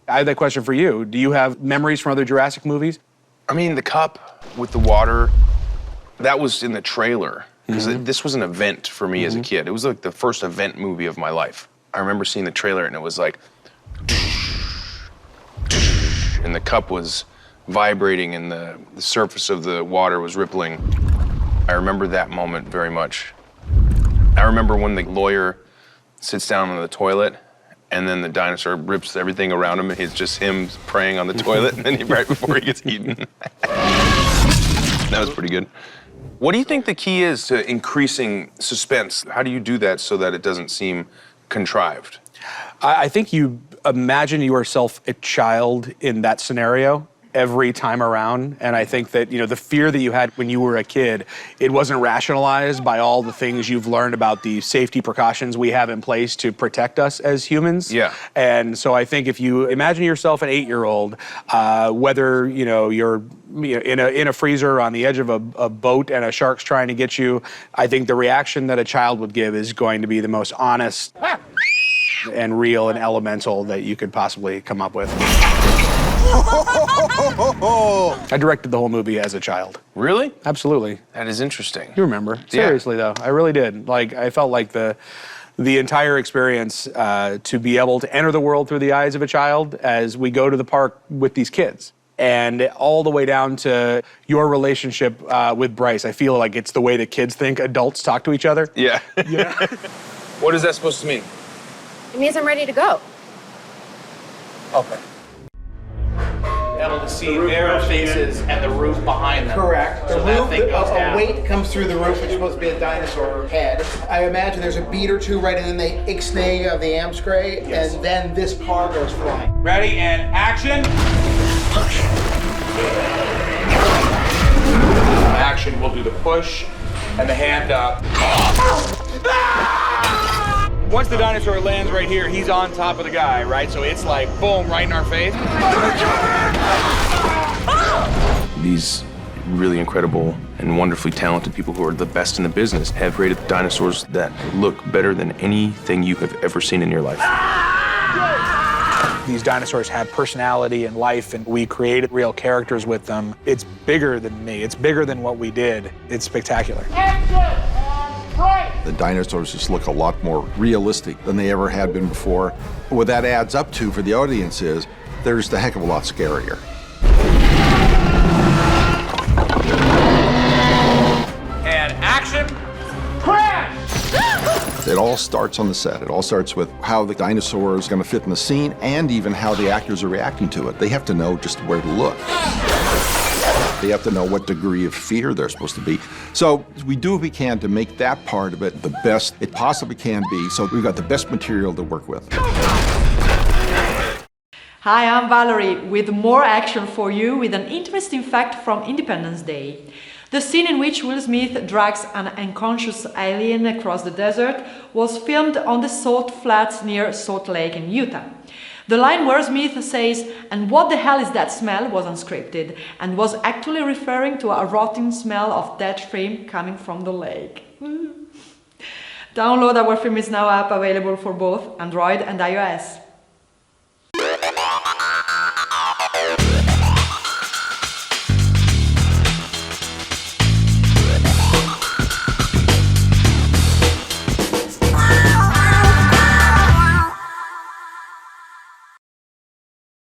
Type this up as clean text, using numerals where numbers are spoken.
I have that question for you. Do you have memories from other Jurassic movies? I mean, the cup with the water, that was in the trailer. Because this was an event for me as a kid. It was like the first event movie of my life. I remember seeing the trailer and it was like, and the cup was vibrating and the surface of the water was rippling. I remember that moment very much. I remember when the lawyer sits down on the toilet and then the dinosaur rips everything around him and it's just him praying on the toilet and then right before he gets eaten. That was pretty good. What do you think the key is to increasing suspense? How do you do that so that it doesn't seem contrived? I think you imagine yourself a child in that scenario every time around. And I think that, the fear that you had when you were a kid, it wasn't rationalized by all the things you've learned about the safety precautions we have in place to protect us as humans. Yeah. And so I think if you imagine yourself an 8-year-old, whether, you're in a freezer on the edge of a boat and a shark's trying to get you, I think the reaction that a child would give is going to be the most honest and real and elemental that you could possibly come up with. I directed the whole movie as a child. Really? Absolutely. That is interesting. You remember. Seriously, though. I really did. I felt like the entire experience to be able to enter the world through the eyes of a child as we go to the park with these kids. And all the way down to your relationship with Bryce. I feel like it's the way that kids think adults talk to each other. Yeah. What is that supposed to mean? It means I'm ready to go. Okay. Able to see their faces and the roof behind them. Correct. So that thing goes down. A weight comes through the roof, which is supposed to be a dinosaur head. I imagine there's a beat or two right, and then they ixnay of the amscray, and then this car goes flying. Ready and action. Push. Action, we'll do the push and the hand up. Once the dinosaur lands right here, he's on top of the guy, right? So it's like, boom, right in our face. These really incredible and wonderfully talented people who are the best in the business have created dinosaurs that look better than anything you have ever seen in your life. These dinosaurs have personality and life, and we created real characters with them. It's bigger than me. It's bigger than what we did. It's spectacular. The dinosaurs just look a lot more realistic than they ever had been before. What that adds up to for the audience is they're just a heck of a lot scarier. And action, crash! It all starts on the set. It all starts with how the dinosaur is going to fit in the scene and even how the actors are reacting to it. They have to know just where to look. They have to know what degree of fear they're supposed to be. So we do what we can to make that part of it the best it possibly can be, so we've got the best material to work with. Hi, I'm Valerie with more action for you with an interesting fact from Independence Day. The scene in which Will Smith drags an unconscious alien across the desert was filmed on the Salt Flats near Salt Lake in Utah. The line where Smith says, "And what the hell is that smell?" was unscripted and was actually referring to a rotting smell of dead shrimp coming from the lake. Download our film is now up, available for both Android and iOS.